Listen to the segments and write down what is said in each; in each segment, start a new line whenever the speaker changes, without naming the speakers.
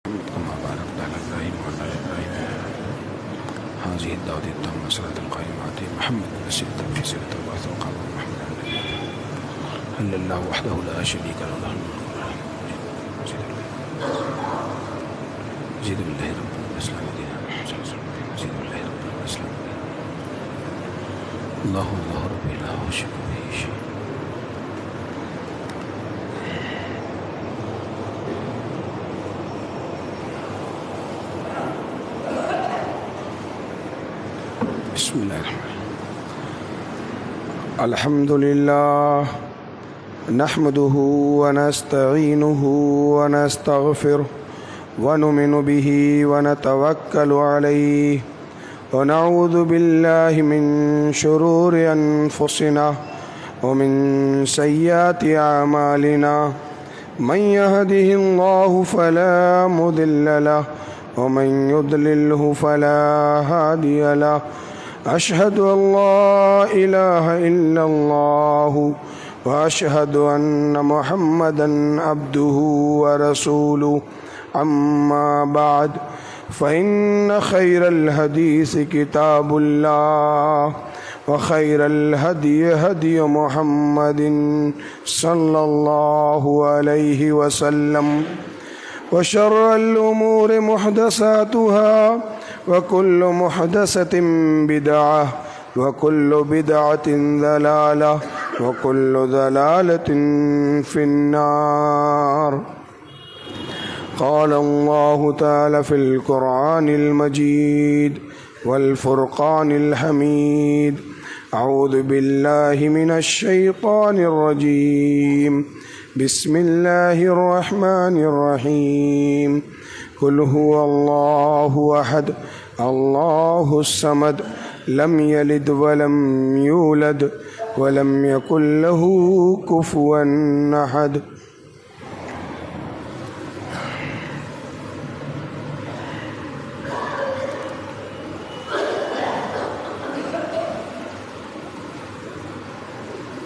كما باركت على إبراهيم وعلى آل إبراهيم هذه الدعوة التامة صلاة القائمة آتي محمد وسيلة في سيرة البعث وقام محمد هل الله وحده لا شريك له له الملك وله الحمد زيد بالله ربنا الإسلام دينا زيد بالله ربنا الإسلام الله الله ربي لا أشرك به شيء. بسم الله الرحمن الرحيم. الحمد لله نحمده ونستعينه ونستغفره ونؤمن به ونتوكل عليه ونعوذ بالله من شرور أنفسنا ومن سيئات أعمالنا من يهده الله فلا مضل له ومن يضلله فلا هادي له أشهد أن لا إله إلا الله وأشهد أن محمدا عبده ورسوله أما بعد فإن خير الحديث كتاب الله وخير الهدي هدي محمد صلى الله عليه وسلم وشر الأمور محدثاتها وكل محدثة بدعة وكل بدعة ضلالة وكل ضلالة في النار. قال الله تعالى في القرآن المجيد والفرقان الحميد أعوذ بالله من الشيطان الرجيم بسم الله الرحمن الرحيم قل هو الله أحد الله الصمد لم يلد ولم يولد ولم يكن له كفوا أحد.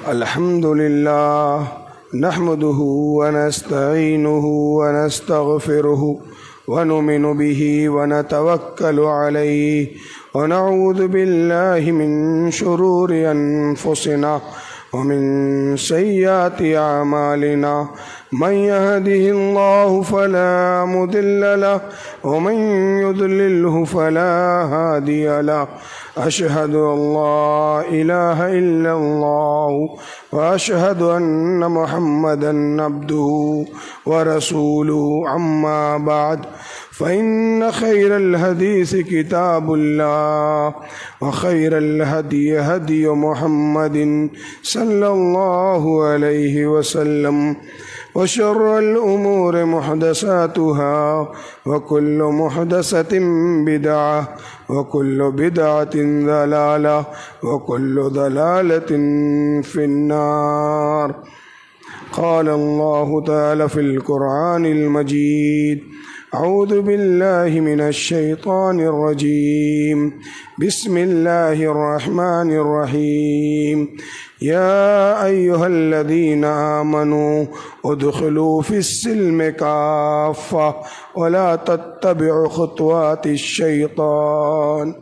الحمد لله نحمده ونستعينه ونستغفره ونؤمن به ونتوكل عليه ونعوذ بالله من شرور أنفسنا ومن سيئات أعمالنا من يهده الله فلا مضل له ومن يضلله فلا هادي له أشهد أن لا إله إلا الله وأشهد أن محمدا عبده ورسوله أما بعد فإن خير الحديث كتاب الله وخير الهدي هدي محمد صلى الله عليه وسلم وشر الأمور محدثاتها وكل محدثة بدعة وكل بدعة ضلالة وكل ضلالة في النار. قال الله تعالى في القرآن المجيد أعوذ بالله من الشيطان الرجيم بسم الله الرحمن الرحيم يا أيها الذين آمنوا ادخلوا في السلم كافة ولا تتبعوا خطوات الشيطان.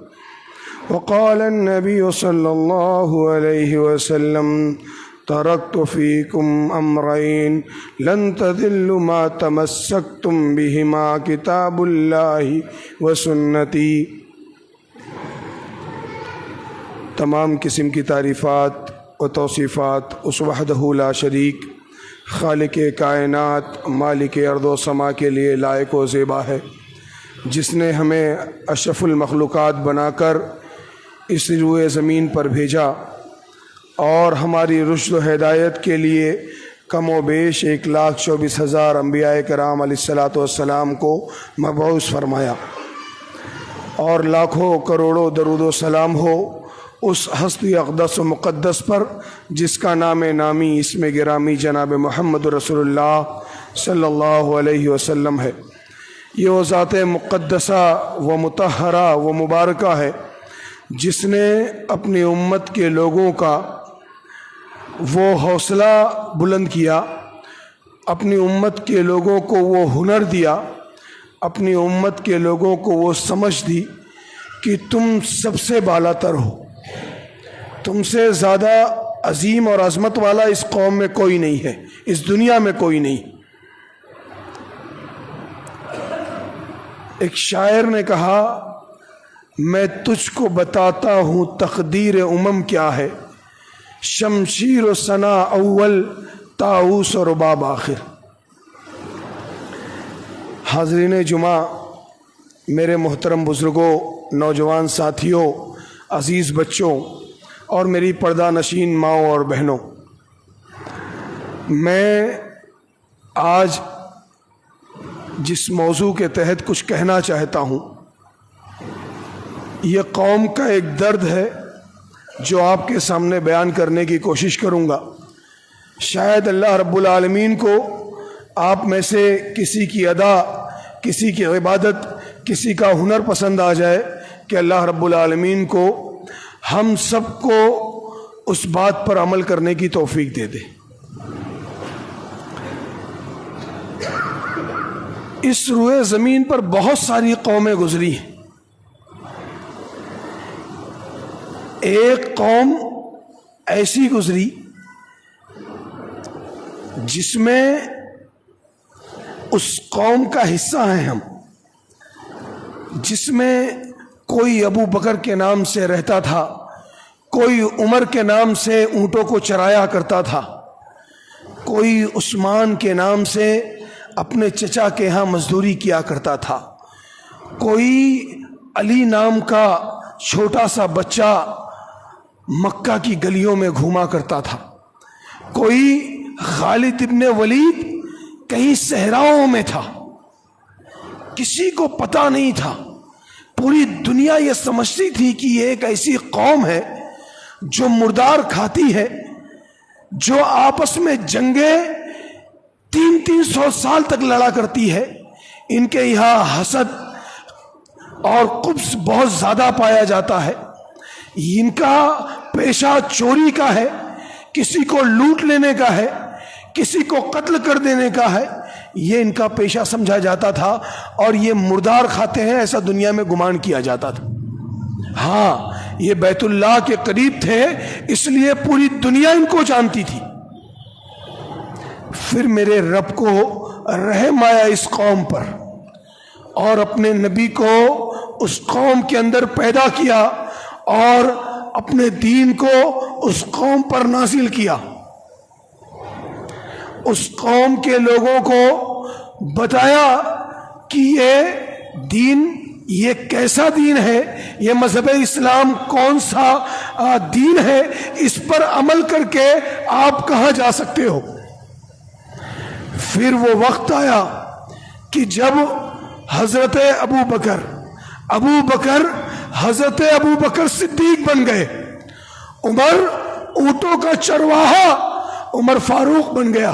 وقال النبي صلى الله عليه وسلم تركت فيكم أمرين لن تضلوا ما تمسكتم بهما كتاب الله وسنتي. تمام قسم کی تعریفات و توصیفات اس وحدہ لا شریک خالق کائنات مالک ارض و سما کے لیے لائق و زیبا ہے، جس نے ہمیں اشرف المخلوقات بنا کر اس روئے زمین پر بھیجا اور ہماری رشد و ہدایت کے لیے کم و بیش 1,24,000 انبیاء کرام علیہ الصلاۃ والسلام کو مبعوث فرمایا، اور لاکھوں کروڑوں درود و سلام ہو اس ہستی اقدس و مقدس پر جس کا نام نامی اسم گرامی جناب محمد رسول اللہ صلی اللہ علیہ وسلم ہے۔ یہ وہ ذات مقدسہ و مطہرہ و مبارکہ ہے جس نے اپنی امت کے لوگوں کا وہ حوصلہ بلند کیا، اپنی امت کے لوگوں کو وہ ہنر دیا اپنی امت کے لوگوں کو وہ سمجھ دی کہ تم سب سے بالا تر ہو، تم سے زیادہ عظیم اور عظمت والا اس قوم میں کوئی نہیں ہے، اس دنیا میں کوئی نہیں۔ ایک شاعر نے کہا، میں تجھ کو بتاتا ہوں تقدیر امم کیا ہے، شمشیر و ثنا اول طاؤس و رباب آخر۔ حاضرین جمعہ، میرے محترم بزرگوں، نوجوان ساتھیوں، عزیز بچوں اور میری پردہ نشین ماؤں اور بہنوں، میں آج جس موضوع کے تحت کچھ کہنا چاہتا ہوں، یہ قوم کا ایک درد ہے جو آپ کے سامنے بیان کرنے کی کوشش کروں گا۔ شاید اللہ رب العالمین کو آپ میں سے کسی کی ادا، کسی کی عبادت، کسی کا ہنر پسند آ جائے کہ اللہ رب العالمین کو ہم سب کو اس بات پر عمل کرنے کی توفیق دے دے۔ اس روئے زمین پر بہت ساری قومیں گزری ہیں۔ ایک قوم ایسی گزری جس میں اس قوم کا حصہ ہیں ہم، جس میں کوئی ابو بکر کے نام سے رہتا تھا، کوئی عمر کے نام سے اونٹوں کو چرایا کرتا تھا، کوئی عثمان کے نام سے اپنے چچا کے ہاں مزدوری کیا کرتا تھا، کوئی علی نام کا چھوٹا سا بچہ مکہ کی گلیوں میں گھوما کرتا تھا، کوئی خالد ابن ولید کہیں صحراؤں میں تھا، کسی کو پتہ نہیں تھا۔ پوری دنیا یہ سمجھتی تھی کہ یہ ایک ایسی قوم ہے جو مردار کھاتی ہے، جو آپس میں جنگیں 300 سال تک لڑا کرتی ہے۔ ان کے یہاں حسد اور قبض بہت زیادہ پایا جاتا ہے۔ ان کا پیشہ چوری کا ہے، کسی کو لوٹ لینے کا ہے، کسی کو قتل کر دینے کا ہے، یہ ان کا پیشہ سمجھا جاتا تھا، اور یہ مردار کھاتے ہیں ایسا دنیا میں گمان کیا جاتا تھا۔ ہاں، یہ بیت اللہ کے قریب تھے، اس لیے پوری دنیا ان کو جانتی تھی۔ پھر میرے رب کو رحم آیا اس قوم پر، اور اپنے نبی کو اس قوم کے اندر پیدا کیا اور اپنے دین کو اس قوم پر نازل کیا۔ اس قوم کے لوگوں کو بتایا کہ یہ دین، یہ کیسا دین ہے، یہ مذہب اسلام کون سا دین ہے، اس پر عمل کر کے آپ کہاں جا سکتے ہو۔ پھر وہ وقت آیا کہ جب حضرت ابو بکر حضرت ابو بکر صدیق بن گئے، عمر اونٹوں کا چرواہا عمر فاروق بن گیا،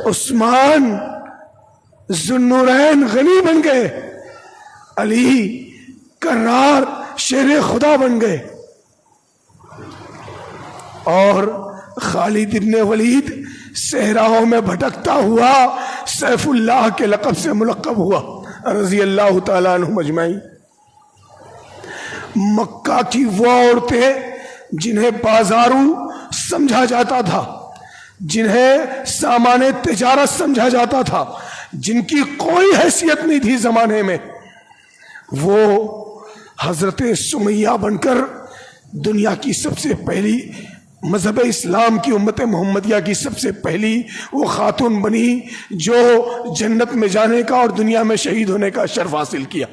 عثمان ذوالنورین غنی بن گئے، علی کرار شیر خدا بن گئے، اور خالد ابن ولید صحراؤں میں بھٹکتا ہوا سیف اللہ کے لقب سے ملقب ہوا، رضی اللہ تعالیٰ عنہم اجمعین۔ مکہ کی وہ عورتیں جنہیں بازاروں سمجھا جاتا تھا، جنہیں سامان تجارت سمجھا جاتا تھا، جن کی کوئی حیثیت نہیں تھی زمانے میں، وہ حضرت سمیہ بن کر دنیا کی سب سے پہلی، مذہب اسلام کی امت محمدیہ کی سب سے پہلی وہ خاتون بنی جو جنت میں جانے کا اور دنیا میں شہید ہونے کا شرف حاصل کیا۔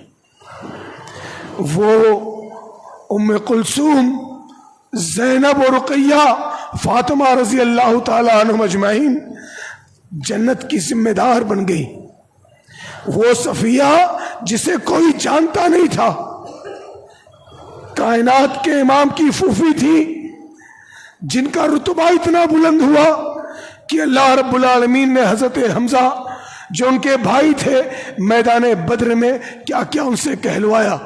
وہ ام کلثوم، زینب و رقیہ، فاطمہ رضی اللہ تعالی عنہم اجمعین جنت کی ذمہ دار بن گئی۔ وہ صفیہ جسے کوئی جانتا نہیں تھا، کائنات کے امام کی پھوپھی تھی، جن کا رتبہ اتنا بلند ہوا کہ اللہ رب العالمین نے حضرت حمزہ جو ان کے بھائی تھے میدان بدر میں کیا کیا ان سے کہلوایا۔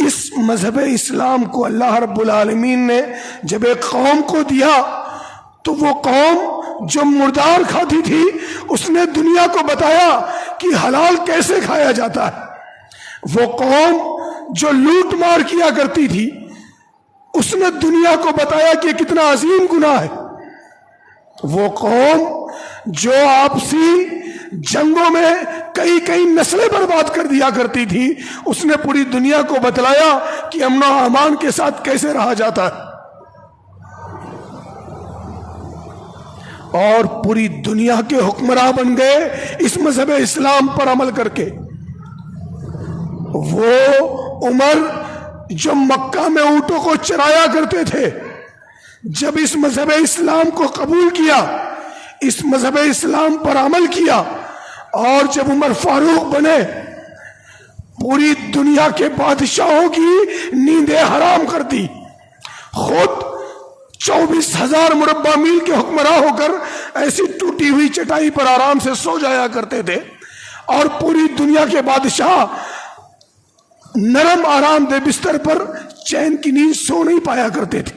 اس مذہب اسلام کو اللہ رب العالمین نے جب ایک قوم کو دیا تو وہ قوم جو مردار کھاتی تھی اس نے دنیا کو بتایا کہ حلال کیسے کھایا جاتا ہے۔ وہ قوم جو لوٹ مار کیا کرتی تھی اس نے دنیا کو بتایا کہ کتنا عظیم گناہ ہے۔ وہ قوم جو آپسی جنگوں میں کئی نسلیں برباد کر دیا کرتی تھی اس نے پوری دنیا کو بتلایا کہ امن و امان کے ساتھ کیسے رہا جاتا ہے، اور پوری دنیا کے حکمراں بن گئے اس مذہب اسلام پر عمل کر کے۔ وہ عمر جو مکہ میں اونٹوں کو چرایا کرتے تھے، جب اس مذہب اسلام کو قبول کیا، اس مذہب اسلام پر عمل کیا، اور جب عمر فاروق بنے، پوری دنیا کے بادشاہوں کی نیندیں حرام کر دی، خود 24,000 مربع میل کے حکمراں ہو کر ایسی ٹوٹی ہوئی چٹائی پر آرام سے سو جایا کرتے تھے، اور پوری دنیا کے بادشاہ نرم آرام دہ بستر پر چین کی نیند سو نہیں پایا کرتے تھے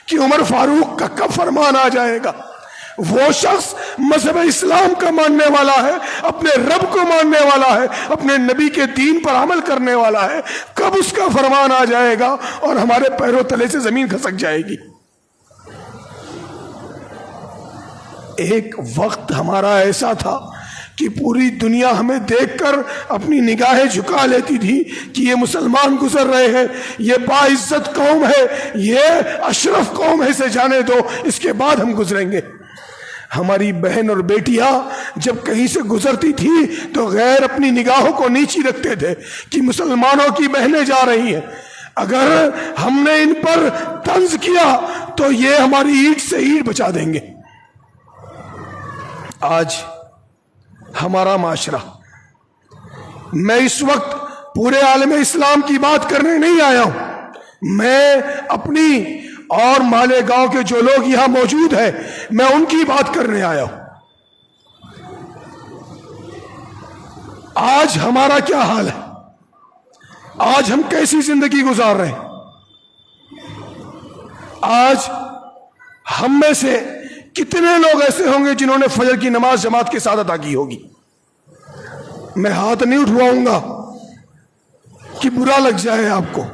کہ عمر فاروق کا کب فرمان آ جائے گا۔ وہ شخص مذہب اسلام کا ماننے والا ہے، اپنے رب کو ماننے والا ہے، اپنے نبی کے دین پر عمل کرنے والا ہے، کب اس کا فرمان آ جائے گا اور ہمارے پیروں تلے سے زمین کھسک جائے گی۔ ایک وقت ہمارا ایسا تھا کہ پوری دنیا ہمیں دیکھ کر اپنی نگاہیں جھکا لیتی تھی کہ یہ مسلمان گزر رہے ہیں، یہ باعزت قوم ہے، یہ اشرف قوم ہے، اسے جانے دو، اس کے بعد ہم گزریں گے۔ ہماری بہن اور بیٹیاں جب کہیں سے گزرتی تھی تو غیر اپنی نگاہوں کو نیچی رکھتے تھے کہ مسلمانوں کی بہنیں جا رہی ہیں، اگر ہم نے ان پر طنز کیا تو یہ ہماری اینٹ سے اینٹ بچا دیں گے۔ آج ہمارا معاشرہ، میں اس وقت پورے عالم اسلام کی بات کرنے نہیں آیا ہوں، میں اپنی اور مالیگاؤں کے جو لوگ یہاں موجود ہیں میں ان کی بات کرنے آیا ہوں۔ آج ہمارا کیا حال ہے؟ آج ہم کیسی زندگی گزار رہے ہیں؟ آج ہم میں سے کتنے لوگ ایسے ہوں گے جنہوں نے فجر کی نماز جماعت کے ساتھ ادا کی ہوگی؟ میں ہاتھ نہیں اٹھواؤں گا کہ برا لگ جائے آپ کو،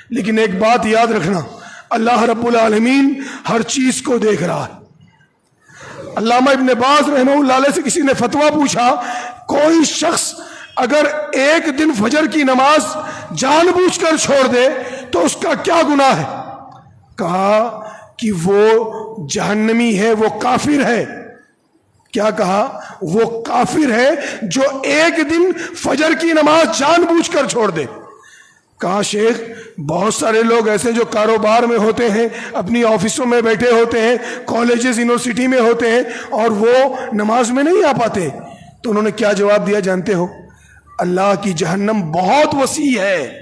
لیکن ایک بات یاد رکھنا، اللہ رب العالمین ہر چیز کو دیکھ رہا ہے۔ علامہ ابن باز رحمہ اللہ علیہ سے کسی نے فتویٰ پوچھا، کوئی شخص اگر ایک دن فجر کی نماز جان بوجھ کر چھوڑ دے تو اس کا کیا گناہ ہے؟ کہا کہ وہ جہنمی ہے، وہ کافر ہے۔ کیا کہا؟ وہ کافر ہے جو ایک دن فجر کی نماز جان بوجھ کر چھوڑ دے۔ کہا شیخ بہت سارے لوگ ایسے جو کاروبار میں ہوتے ہیں، اپنی آفسوں میں بیٹھے ہوتے ہیں، کالجز یونیورسٹی میں ہوتے ہیں، اور وہ نماز میں نہیں آ پاتے۔ تو انہوں نے کیا جواب دیا جانتے ہو؟ اللہ کی جہنم بہت وسیع ہے۔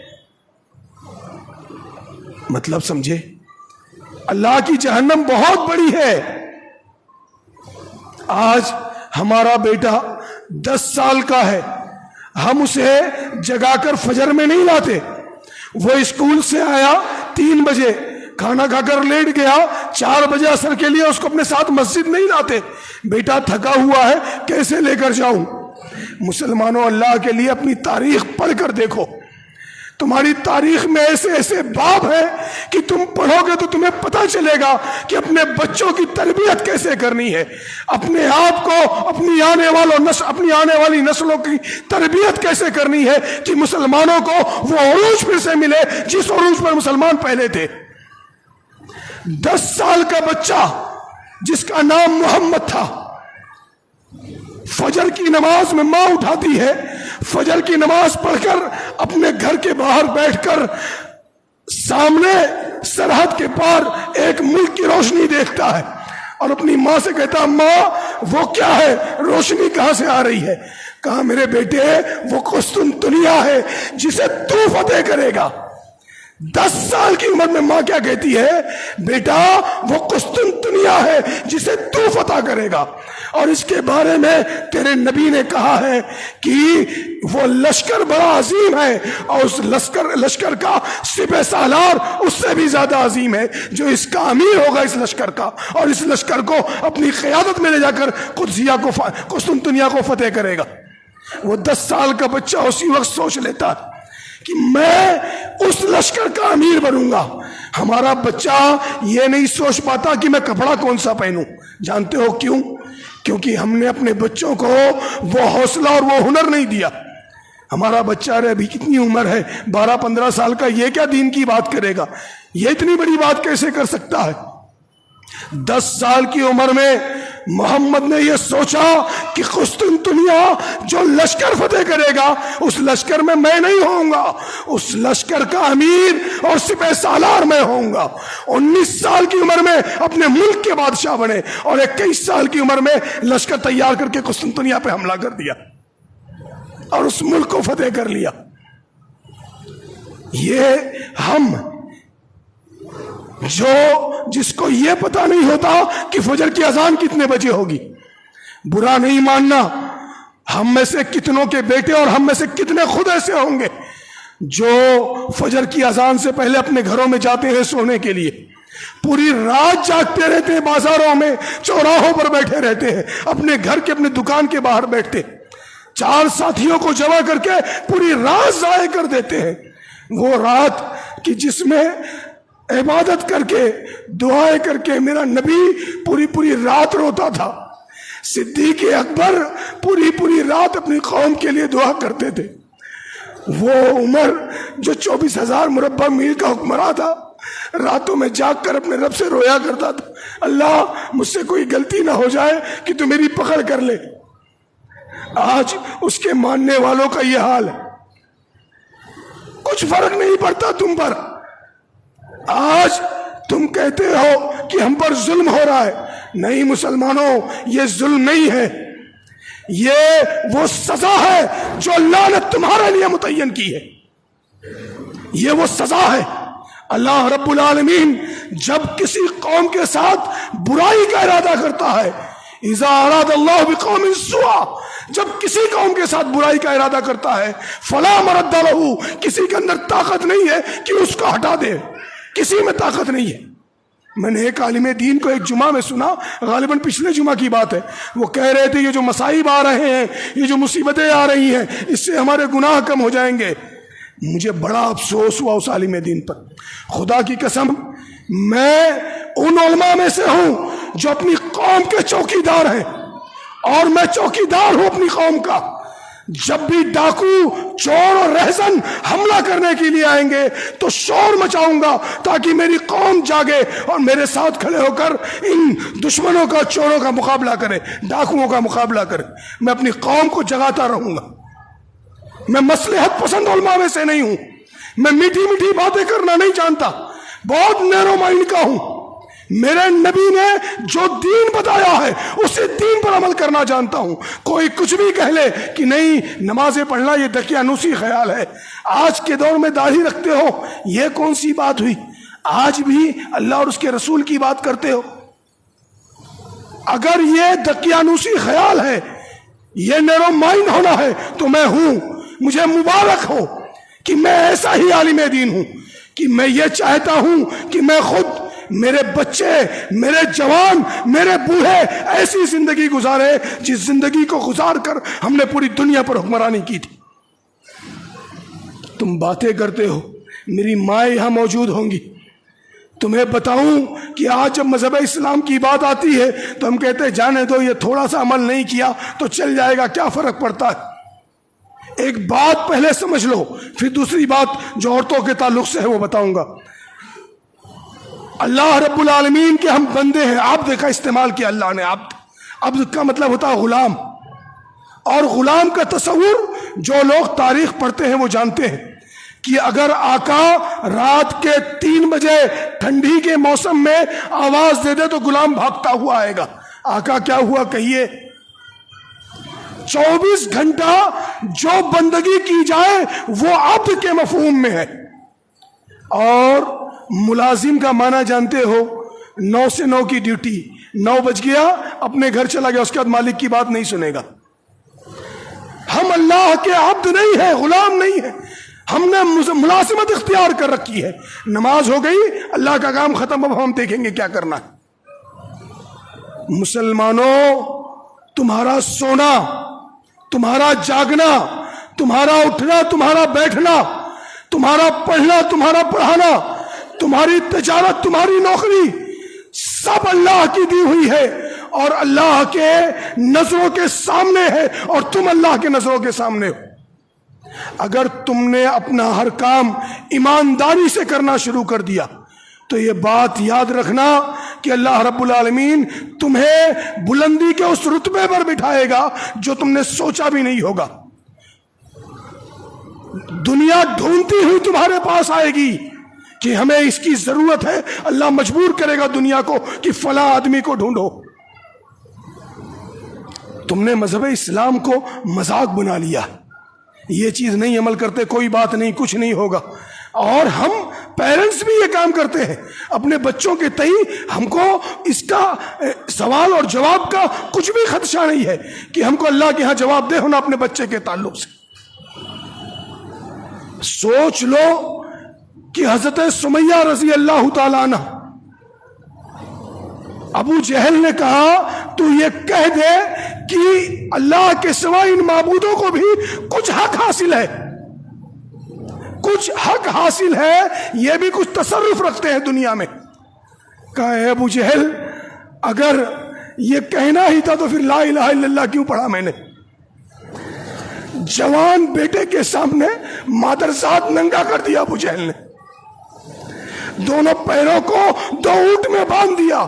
مطلب سمجھے؟ اللہ کی جہنم بہت بڑی ہے۔ آج ہمارا بیٹا 10 سال کا ہے، ہم اسے جگا کر فجر میں نہیں لاتے۔ وہ اسکول سے آیا 3 بجے، کھانا کھا کر لیٹ گیا، 4 بجے عصر کے لیے اس کو اپنے ساتھ مسجد نہیں لاتے۔ بیٹا تھکا ہوا ہے، کیسے لے کر جاؤں؟ مسلمانوں، اللہ کے لیے اپنی تاریخ پڑھ کر دیکھو، تمہاری تاریخ میں ایسے ایسے باب ہیں کہ تم پڑھو گے تو تمہیں پتہ چلے گا کہ اپنے بچوں کی تربیت کیسے کرنی ہے، اپنے آپ کو، اپنی آنے والی نسلوں کی تربیت کیسے کرنی ہے کہ مسلمانوں کو وہ عروج پھر سے ملے جس عروج پر مسلمان پہلے تھے۔ 10 سال کا بچہ جس کا نام محمد تھا، فجر کی نماز میں ماں اٹھاتی ہے، فجر کی نماز پڑھ کر اپنے گھر کے باہر بیٹھ کر سامنے سرحد کے پار ایک ملک کی روشنی دیکھتا ہے اور اپنی ماں سے کہتا ماں وہ کیا ہے، روشنی کہاں سے آ رہی ہے؟ کہا میرے بیٹے وہ قسطنطنیہ ہے جسے تو فتح کرے گا۔ 10 سال کی عمر میں ماں کیا کہتی ہے؟ بیٹا وہ قسطنطنیہ دنیا ہے جسے تو فتح کرے گا، اور اس کے بارے میں تیرے نبی نے کہا ہے کہ وہ لشکر بڑا عظیم ہے، اور اس لشکر کا سپہ سالار اس سے بھی زیادہ عظیم ہے، جو اس کا امیر ہوگا اس لشکر کا، اور اس لشکر کو اپنی قیادت میں لے جا کر قسطنطنیہ کو فتح کرے گا۔ وہ 10 سال کا بچہ اسی وقت سوچ لیتا ہے کہ میں اس لشکر کا امیر بنوں گا۔ ہمارا بچہ یہ نہیں سوچ پاتا کہ میں کپڑا کون سا پہنوں۔ جانتے ہو کیوں؟ کیونکہ ہم نے اپنے بچوں کو وہ حوصلہ اور وہ ہنر نہیں دیا۔ ہمارا بچہ ابھی کتنی عمر ہے، 12-15 سال کا، یہ کیا دین کی بات کرے گا؟ یہ اتنی بڑی بات کیسے کر سکتا ہے؟ 10 سال کی عمر میں محمد نے یہ سوچا کہ قسطنطنیہ جو لشکر فتح کرے گا اس لشکر میں نہیں ہوں گا، اس لشکر کا امیر اور سپہ سالار میں ہوں گا۔ 19 سال کی عمر میں اپنے ملک کے بادشاہ بنے، اور 21 سال کی عمر میں لشکر تیار کر کے قسطنطنیہ پہ حملہ کر دیا اور اس ملک کو فتح کر لیا۔ یہ ہم جس کو یہ پتا نہیں ہوتا کہ فجر کی اذان کتنے بجے ہوگی، برا نہیں ماننا، ہم میں سے کتنوں کے بیٹے اور ہم میں سے کتنے خود ایسے ہوں گے جو فجر کی اذان سے پہلے اپنے گھروں میں جاتے ہیں سونے کے لیے، پوری رات جاگتے رہتے ہیں، بازاروں میں چوراہوں پر بیٹھے رہتے ہیں، اپنے گھر کے اپنے دکان کے باہر بیٹھتے، 4 ساتھیوں کو جمع کر کے پوری رات ضائع کر دیتے ہیں۔ وہ رات کہ جس میں عبادت کر کے دعائیں کر کے میرا نبی پوری رات روتا تھا، صدیق اکبر پوری رات اپنی قوم کے لیے دعا کرتے تھے، وہ عمر جو 24,000 مربع میل کا حکمراں تھا راتوں میں جاگ کر اپنے رب سے رویا کرتا تھا، اللہ مجھ سے کوئی غلطی نہ ہو جائے کہ تو میری پکڑ کر لے۔ آج اس کے ماننے والوں کا یہ حال ہے، کچھ فرق نہیں پڑتا تم پر۔ آج تم کہتے ہو کہ ہم پر ظلم ہو رہا ہے، نہیں مسلمانوں، یہ ظلم نہیں ہے، یہ وہ سزا ہے جو اللہ نے تمہارے لیے متعین کی ہے، یہ وہ سزا ہے۔ اللہ رب العالمین جب کسی قوم کے ساتھ برائی کا ارادہ کرتا ہے، اذا اراد اللہ بقوم سوءا، جب کسی قوم کے ساتھ برائی کا ارادہ کرتا ہے، فلا مرد لہ، کسی کے اندر طاقت نہیں ہے کہ اس کو ہٹا دے، کسی میں طاقت نہیں ہے۔ میں نے ایک عالم دین کو ایک جمعہ میں سنا، غالباً پچھلے جمعہ کی بات ہے، وہ کہہ رہے تھے یہ جو مصائب آ رہے ہیں، یہ جو مصیبتیں آ رہی ہیں، اس سے ہمارے گناہ کم ہو جائیں گے۔ مجھے بڑا افسوس ہوا اس عالم دین پر، خدا کی قسم میں ان علماء میں سے ہوں جو اپنی قوم کے چوکیدار ہیں، اور میں چوکیدار ہوں اپنی قوم کا۔ جب بھی ڈاکو، چور اور رہزن حملہ کرنے کے لیے آئیں گے تو شور مچاؤں گا تاکہ میری قوم جاگے اور میرے ساتھ کھڑے ہو کر ان دشمنوں کا، چوروں کا مقابلہ کرے، ڈاکوؤں کا مقابلہ کرے۔ میں اپنی قوم کو جگاتا رہوں گا۔ میں مصلحت پسند علماء میں سے نہیں ہوں، میں میٹھی میٹھی باتیں کرنا نہیں جانتا، بہت نیرو مائنڈ کا ہوں۔ میرے نبی نے جو دین بتایا ہے اسی دین پر عمل کرنا جانتا ہوں۔ کوئی کچھ بھی کہہ لے کہ نہیں نمازیں پڑھنا یہ دقیانوسی خیال ہے، آج کے دور میں داڑھی رکھتے ہو، یہ کون سی بات ہوئی؟ آج بھی اللہ اور اس کے رسول کی بات کرتے ہو؟ اگر یہ دقیانوسی خیال ہے، یہ نیرو مائنڈ ہونا ہے تو میں ہوں، مجھے مبارک ہو کہ میں ایسا ہی عالم دین ہوں کہ میں یہ چاہتا ہوں کہ میں خود، میرے بچے، میرے جوان، میرے بوڑھے ایسی زندگی گزارے جس زندگی کو گزار کر ہم نے پوری دنیا پر حکمرانی کی تھی۔ تم باتیں کرتے ہو، میری ماں یہاں موجود ہوں گی، تمہیں بتاؤں کہ آج جب مذہب اسلام کی بات آتی ہے تو ہم کہتے ہیں جانے دو، یہ تھوڑا سا عمل نہیں کیا تو چل جائے گا، کیا فرق پڑتا ہے۔ ایک بات پہلے سمجھ لو، پھر دوسری بات جو عورتوں کے تعلق سے ہے وہ بتاؤں گا۔ اللہ رب العالمین کے ہم بندے ہیں، عبد کا استعمال کیا اللہ نے۔ عبد کا مطلب ہوتا ہے غلام، اور غلام کا تصور جو لوگ تاریخ پڑھتے ہیں وہ جانتے ہیں کہ اگر آقا رات کے 3 بجے ٹھنڈی کے موسم میں آواز دے دے تو غلام بھاگتا ہوا آئے گا۔ آقا کیا ہوا کہیے؟ 24 گھنٹہ جو بندگی کی جائے وہ عبد کے مفہوم میں ہے۔ اور ملازم کا معنی جانتے ہو؟ 9 سے 9 کی ڈیوٹی، 9 بج گیا اپنے گھر چلا گیا، اس کے بعد مالک کی بات نہیں سنے گا۔ ہم اللہ کے عبد نہیں ہیں، غلام نہیں ہیں، ہم نے ملازمت اختیار کر رکھی ہے۔ نماز ہو گئی، اللہ کا کام ختم، اب ہم دیکھیں گے کیا کرنا ہے۔ مسلمانوں، تمہارا سونا، تمہارا جاگنا، تمہارا اٹھنا، تمہارا بیٹھنا، تمہارا پڑھنا، تمہارا پڑھانا، تمہاری تجارت، تمہاری نوکری، سب اللہ کی دی ہوئی ہے اور اللہ کے نظروں کے سامنے ہے، اور تم اللہ کے نظروں کے سامنے ہو۔ اگر تم نے اپنا ہر کام ایمانداری سے کرنا شروع کر دیا تو یہ بات یاد رکھنا کہ اللہ رب العالمین تمہیں بلندی کے اس رتبے پر بٹھائے گا جو تم نے سوچا بھی نہیں ہوگا۔ دنیا ڈھونڈتی ہوئی تمہارے پاس آئے گی کہ ہمیں اس کی ضرورت ہے، اللہ مجبور کرے گا دنیا کو کہ فلاں آدمی کو ڈھونڈو۔ تم نے مذہب اسلام کو مذاق بنا لیا، یہ چیز نہیں عمل کرتے، کوئی بات نہیں، کچھ نہیں ہوگا۔ اور ہم پیرنٹس بھی یہ کام کرتے ہیں اپنے بچوں کے تئیں، ہم کو اس کا سوال اور جواب کا کچھ بھی خدشہ نہیں ہے کہ ہم کو اللہ کے ہاں جواب دے ہونا اپنے بچے کے تعلق سے۔ سوچ لو کہ حضرت سمیہ رضی اللہ تعالیٰ عنہ، ابو جہل نے کہا تو یہ کہہ دے کہ اللہ کے سوا ان معبودوں کو بھی کچھ حق حاصل ہے، کچھ حق حاصل ہے، یہ بھی کچھ تصرف رکھتے ہیں دنیا میں۔ کہا اے ابو جہل، اگر یہ کہنا ہی تھا تو پھر لا الہ الا اللہ کیوں پڑھا میں نے؟ جوان بیٹے کے سامنے مادرزاد ننگا کر دیا ابو جہل نے، دونوں پیروں کو 2 اونٹ میں باندھ دیا۔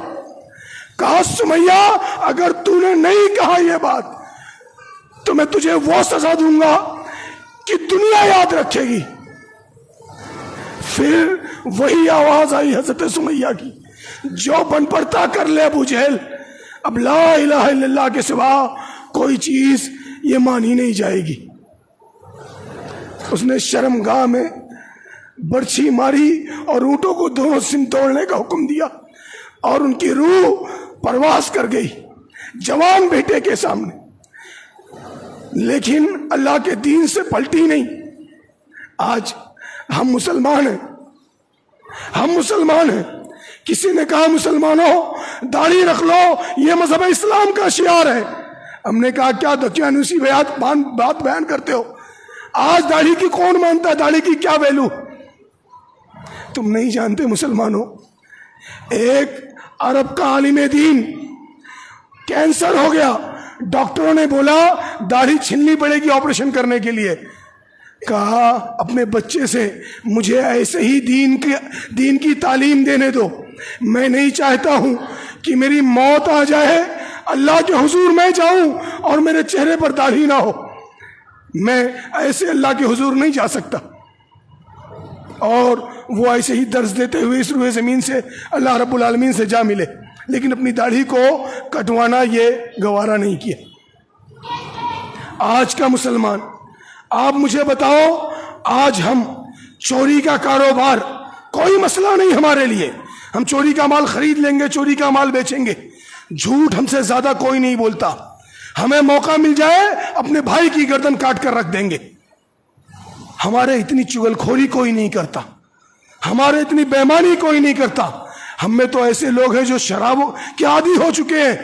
کہا سمیہ، اگر تو نے نہیں کہا یہ بات تو میں تجھے وہ سزا دوں گا کہ دنیا یاد رکھے گی۔ پھر وہی آواز آئی حضرت سمیہ کی، جو بن پڑتا کر لے ابو جہل، اب لا الہ الا اللہ کے سوا کوئی چیز یہ مانی نہیں جائے گی۔ اس نے شرمگاہ میں برچھی ماری اور اونٹوں کو دونوں سم توڑنے کا حکم دیا اور ان کی روح پرواز کر گئی جوان بیٹے کے سامنے، لیکن اللہ کے دین سے پلٹی نہیں۔ آج ہم مسلمان ہیں، ہم مسلمان ہیں، کسی نے کہا مسلمانوں داڑھی رکھ لو، یہ مذہب اسلام کا شعار ہے۔ ہم نے کہا کیا دکیانوسی بات بیان کرتے ہو؟ آج داڑھی کی کون مانتا ہے؟ داڑھی کی کیا ویلو؟ تم نہیں جانتے مسلمانوں، ایک عرب کا عالم دین کینسر ہو گیا، ڈاکٹروں نے بولا داڑھی چھلنی پڑے گی آپریشن کرنے کے لیے۔ کہا اپنے بچے سے مجھے ایسے ہی دین کی تعلیم دینے دو، میں نہیں چاہتا ہوں کہ میری موت آ جائے، اللہ کے حضور میں جاؤں اور میرے چہرے پر داڑھی نہ ہو، میں ایسے اللہ کے حضور نہیں جا سکتا۔ اور وہ ایسے ہی درس دیتے ہوئے اس روئے زمین سے اللہ رب العالمین سے جا ملے، لیکن اپنی داڑھی کو کٹوانا یہ گوارا نہیں کیا۔ آج کا مسلمان، آپ مجھے بتاؤ، آج ہم چوری کا کاروبار کوئی مسئلہ نہیں ہمارے لیے، ہم چوری کا مال خرید لیں گے، چوری کا مال بیچیں گے، جھوٹ ہم سے زیادہ کوئی نہیں بولتا، ہمیں موقع مل جائے اپنے بھائی کی گردن کاٹ کر رکھ دیں گے، ہمارے اتنی چغل خوری کوئی نہیں کرتا، ہمارے اتنی بےمانی کوئی نہیں کرتا۔ ہم میں تو ایسے لوگ ہیں جو شراب کے عادی ہو چکے ہیں۔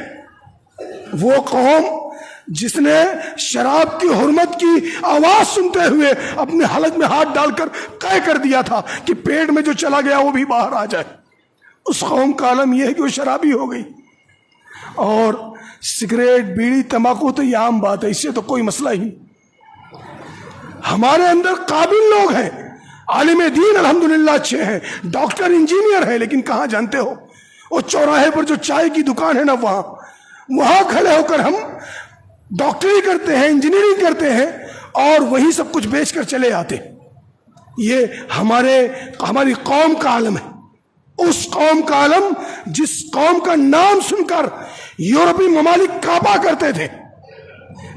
وہ قوم جس نے شراب کی حرمت کی آواز سنتے ہوئے اپنے حلق میں ہاتھ ڈال کر طے کر دیا تھا کہ پیٹ میں جو چلا گیا وہ بھی باہر آ جائے، اس قوم کا عالم یہ ہے کہ وہ شرابی ہو گئی۔ اور سگریٹ، بیڑی، تمباکو تو یہ عام بات ہے، اس سے تو کوئی مسئلہ ہی نہیں۔ ہمارے اندر قابل لوگ ہیں، عالم دین الحمدللہ اچھے ہیں، ڈاکٹر، انجینئر ہیں، لیکن کہاں جانتے ہو، وہ چوراہے پر جو چائے کی دکان ہے نا، وہاں کھڑے ہو کر ہم ڈاکٹری کرتے ہیں، انجینئرنگ کرتے ہیں اور وہی سب کچھ بیچ کر چلے آتے۔ یہ ہماری قوم کا عالم ہے، اس قوم کا عالم جس قوم کا نام سن کر یورپی ممالک کانپا کرتے تھے،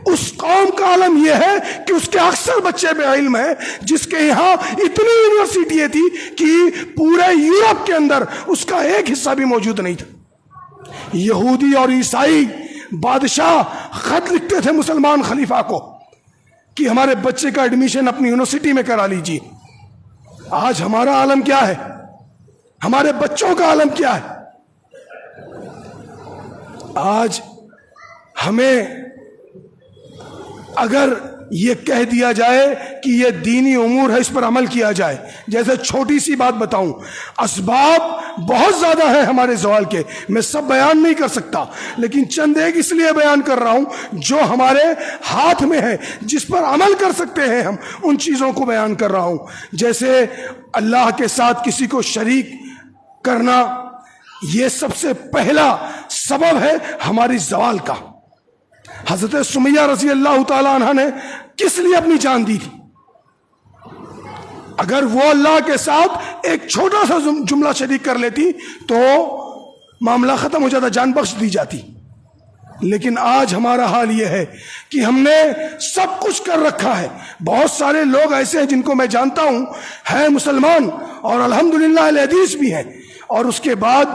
اس قوم کا عالم یہ ہے کہ اس کے اکثر بچے بے علم ہیں، جس کے یہاں اتنی یونیورسٹیاں تھی کہ پورے یورپ کے اندر اس کا ایک حصہ بھی موجود نہیں تھا۔ یہودی اور عیسائی بادشاہ خط لکھتے تھے مسلمان خلیفہ کو کہ ہمارے بچے کا ایڈمیشن اپنی یونیورسٹی میں کرا لیجیے۔ آج ہمارا عالم کیا ہے؟ ہمارے بچوں کا عالم کیا ہے؟ آج ہمیں اگر یہ کہہ دیا جائے کہ یہ دینی امور ہے، اس پر عمل کیا جائے، جیسے چھوٹی سی بات بتاؤں، اسباب بہت زیادہ ہیں ہمارے زوال کے، میں سب بیان نہیں کر سکتا، لیکن چند ایک اس لیے بیان کر رہا ہوں جو ہمارے ہاتھ میں ہے، جس پر عمل کر سکتے ہیں ہم، ان چیزوں کو بیان کر رہا ہوں۔ جیسے اللہ کے ساتھ کسی کو شریک کرنا، یہ سب سے پہلا سبب ہے ہماری زوال کا۔ حضرت سمیہ رضی اللہ تعالیٰ عنہ نے کس لیے اپنی جان دی تھی؟ اگر وہ اللہ کے ساتھ ایک چھوٹا سا جملہ شریک کر لیتی تو معاملہ ختم ہو جاتا، جان بخش دی جاتی۔ لیکن آج ہمارا حال یہ ہے کہ ہم نے سب کچھ کر رکھا ہے۔ بہت سارے لوگ ایسے ہیں جن کو میں جانتا ہوں ہے مسلمان اور الحمدللہ اہل حدیث بھی ہیں، اور اس کے بعد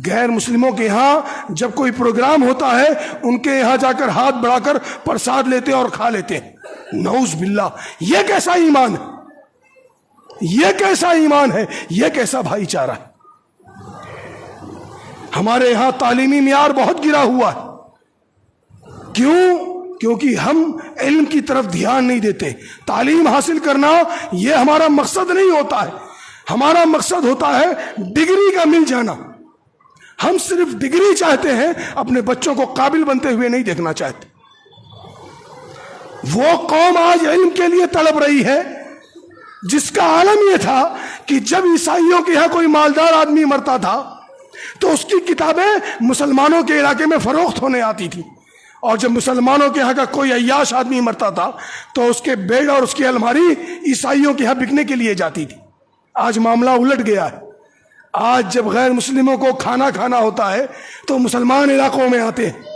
غیر مسلموں کے ہاں جب کوئی پروگرام ہوتا ہے ان کے یہاں جا کر ہاتھ بڑھا کر پرساد لیتے اور کھا لیتے ہیں۔ نعوذ باللہ، یہ کیسا ایمان ہے؟ یہ کیسا ایمان ہے؟ یہ کیسا بھائی چارہ ہے؟ ہمارے یہاں تعلیمی معیار بہت گرا ہوا ہے۔ کیوں؟ کیونکہ ہم علم کی طرف دھیان نہیں دیتے۔ تعلیم حاصل کرنا یہ ہمارا مقصد نہیں ہوتا ہے، ہمارا مقصد ہوتا ہے ڈگری کا مل جانا۔ ہم صرف ڈگری چاہتے ہیں، اپنے بچوں کو قابل بنتے ہوئے نہیں دیکھنا چاہتے۔ وہ قوم آج علم کے لیے تڑپ رہی ہے جس کا عالم یہ تھا کہ جب عیسائیوں کے یہاں کوئی مالدار آدمی مرتا تھا تو اس کی کتابیں مسلمانوں کے علاقے میں فروخت ہونے آتی تھی، اور جب مسلمانوں کے یہاں کا کوئی عیاش آدمی مرتا تھا تو اس کے بیڈ اور اس کی الماری عیسائیوں کے یہاں بکنے کے لیے جاتی تھی۔ آج معاملہ الٹ گیا ہے۔ آج جب غیر مسلموں کو کھانا کھانا ہوتا ہے تو مسلمان علاقوں میں آتے ہیں،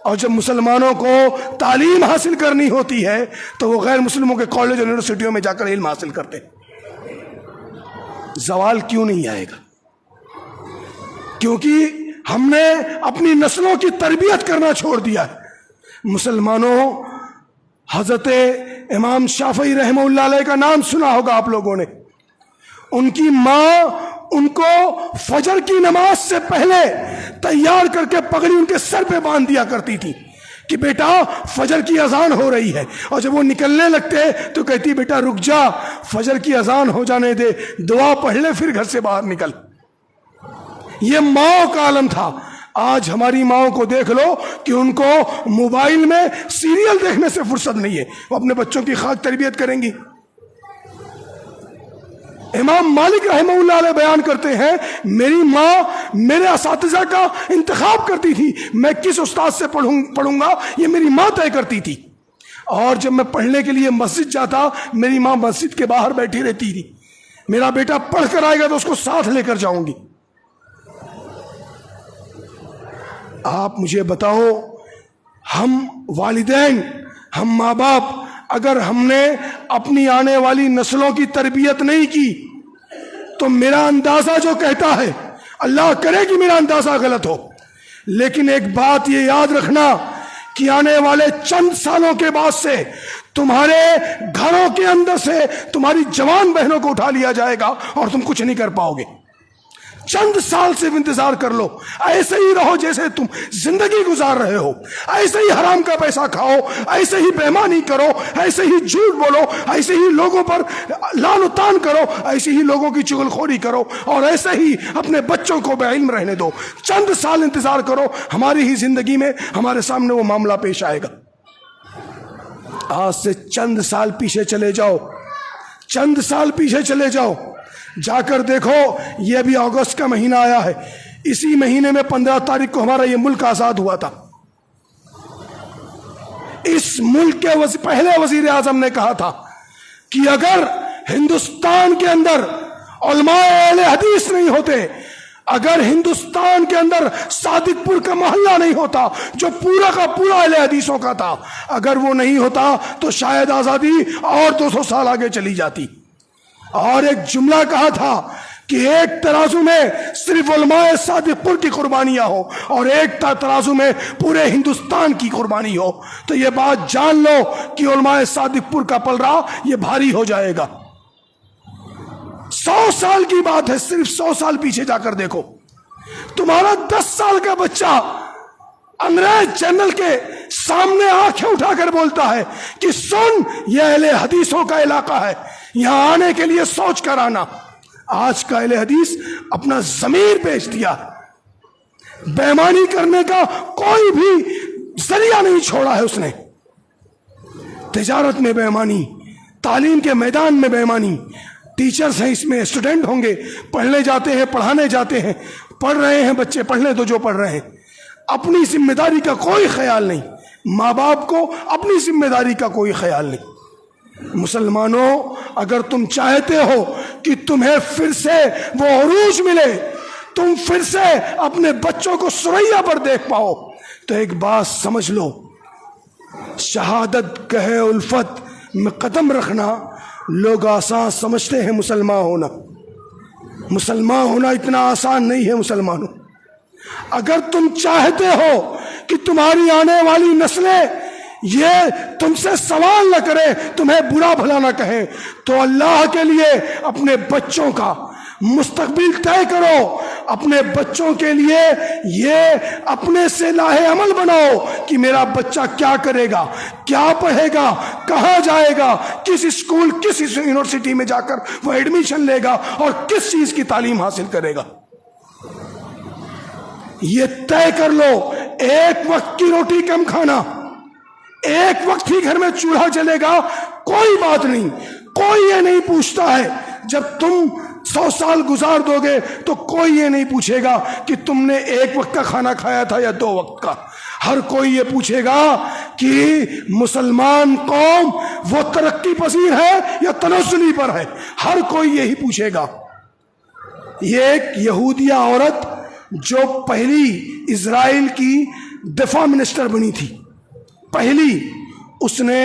اور جب مسلمانوں کو تعلیم حاصل کرنی ہوتی ہے تو وہ غیر مسلموں کے کالج اور یونیورسٹیوں میں جا کر علم حاصل کرتے ہیں۔ زوال کیوں نہیں آئے گا؟ کیونکہ ہم نے اپنی نسلوں کی تربیت کرنا چھوڑ دیا ہے۔ مسلمانوں، حضرت امام شافعی رحمہ اللہ علیہ کا نام سنا ہوگا آپ لوگوں نے۔ ان کی ماں ان کو فجر کی نماز سے پہلے تیار کر کے پگڑی ان کے سر پہ باندھ دیا کرتی تھی کہ بیٹا فجر کی اذان ہو رہی ہے، اور جب وہ نکلنے لگتے تو کہتی بیٹا رک جا، فجر کی اذان ہو جانے دے، دعا پڑھ لے پھر گھر سے باہر نکل۔ یہ ماؤں کا عالم تھا۔ آج ہماری ماؤں کو دیکھ لو کہ ان کو موبائل میں سیریل دیکھنے سے فرصت نہیں ہے، وہ اپنے بچوں کی خاک تربیت کریں گی۔ امام مالک رحمہ اللہ علیہ بیان کرتے ہیں، میری ماں میرے اساتذہ کا انتخاب کرتی تھی، میں کس استاد سے پڑھوں گا یہ میری ماں طے کرتی تھی، اور جب میں پڑھنے کے لیے مسجد جاتا میری ماں مسجد کے باہر بیٹھی رہتی تھی، میرا بیٹا پڑھ کر آئے گا تو اس کو ساتھ لے کر جاؤں گی۔ آپ مجھے بتاؤ، ہم والدین، ہم ماں باپ، اگر ہم نے اپنی آنے والی نسلوں کی تربیت نہیں کی تو میرا اندازہ جو کہتا ہے، اللہ کرے کہ میرا اندازہ غلط ہو، لیکن ایک بات یہ یاد رکھنا کہ آنے والے چند سالوں کے بعد سے تمہارے گھروں کے اندر سے تمہاری جوان بہنوں کو اٹھا لیا جائے گا اور تم کچھ نہیں کر پاؤ گے۔ چند سال سے انتظار کر لو، ایسے ہی رہو جیسے تم زندگی گزار رہے ہو، ایسے ہی حرام کا پیسہ کھاؤ، ایسے ہی بےمانی کرو، ایسے ہی جھوٹ بولو، ایسے ہی لوگوں پر لعن و طعن کرو، ایسے ہی لوگوں کی چغل خوری کرو، اور ایسے ہی اپنے بچوں کو بے علم رہنے دو۔ چند سال انتظار کرو، ہماری ہی زندگی میں ہمارے سامنے وہ معاملہ پیش آئے گا۔ آج سے چند سال پیچھے چلے جاؤ، چند سال پیچھے چلے جاؤ، جا کر دیکھو، یہ ابھی اگست کا مہینہ آیا ہے، اسی مہینے میں 15 تاریخ کو ہمارا یہ ملک آزاد ہوا تھا۔ اس ملک کے پہلے وزیر اعظم نے کہا تھا کہ اگر ہندوستان کے اندر علماء اہل حدیث نہیں ہوتے، اگر ہندوستان کے اندر صادق پور کا محلہ نہیں ہوتا جو پورا کا پورا اہل حدیثوں کا تھا، اگر وہ نہیں ہوتا تو شاید آزادی اور 200 سال آگے چلی جاتی۔ اور ایک جملہ کہا تھا کہ ایک ترازو میں صرف علماء صادق پور کی قربانیاں ہو اور ایک ترازو میں پورے ہندوستان کی قربانی ہو، تو یہ بات جان لو کہ علماء صادق پور کا پلڑا یہ بھاری ہو جائے گا۔ 100 سال کی بات ہے، صرف 100 سال پیچھے جا کر دیکھو، تمہارا 10 سال کا بچہ انگریز جنرل کے سامنے آنکھیں اٹھا کر بولتا ہے کہ سن، یہ اہل حدیثوں کا علاقہ ہے، یہاں آنے کے لیے سوچ کر آنا۔ آج کا اہل حدیث اپنا ضمیر بیچ دیا، بے ایمانی کرنے کا کوئی بھی ذریعہ نہیں چھوڑا ہے اس نے۔ تجارت میں بے ایمانی، تعلیم کے میدان میں بے ایمانی، ٹیچرز ہیں اس میں، اسٹوڈنٹ ہوں گے، پڑھنے جاتے ہیں، پڑھانے جاتے ہیں، پڑھ رہے ہیں بچے، پڑھنے تو جو پڑھ رہے ہیں، اپنی ذمہ داری کا کوئی خیال نہیں، ماں باپ کو اپنی ذمہ داری کا کوئی خیال نہیں۔ مسلمانوں، اگر تم چاہتے ہو کہ تمہیں پھر سے وہ عروج ملے، تم پھر سے اپنے بچوں کو ثریا پر دیکھ پاؤ، تو ایک بات سمجھ لو، شہادت گہے الفت میں قدم رکھنا لوگ آسان سمجھتے ہیں۔ مسلمان ہونا اتنا آسان نہیں ہے مسلمانوں۔ اگر تم چاہتے ہو کہ تمہاری آنے والی نسلیں یہ تم سے سوال نہ کرے، تمہیں برا بھلا نہ کہیں، تو اللہ کے لیے اپنے بچوں کا مستقبل طے کرو، اپنے بچوں کے لیے یہ اپنے سے لاہے عمل بناؤ کہ میرا بچہ کیا کرے گا، کیا پڑھے گا، کہاں جائے گا، کس اسکول، کس یونیورسٹی میں جا کر وہ ایڈمیشن لے گا اور کس چیز کی تعلیم حاصل کرے گا۔ یہ طے کر لو، ایک وقت کی روٹی کم کھانا، ایک وقت ہی گھر میں چولہا چلے گا، کوئی بات نہیں، کوئی یہ نہیں پوچھتا ہے۔ جب تم 100 سال گزار دو گے تو کوئی یہ نہیں پوچھے گا کہ تم نے ایک وقت کا کھانا کھایا تھا یا 2 وقت کا۔ ہر کوئی یہ پوچھے گا کہ مسلمان قوم وہ ترقی پذیر ہے یا تنزلی پر ہے، ہر کوئی یہی پوچھے گا۔ یہ ایک یہودیہ عورت جو پہلی اسرائیل کی دفاع منسٹر بنی تھی، پہلی، اس نے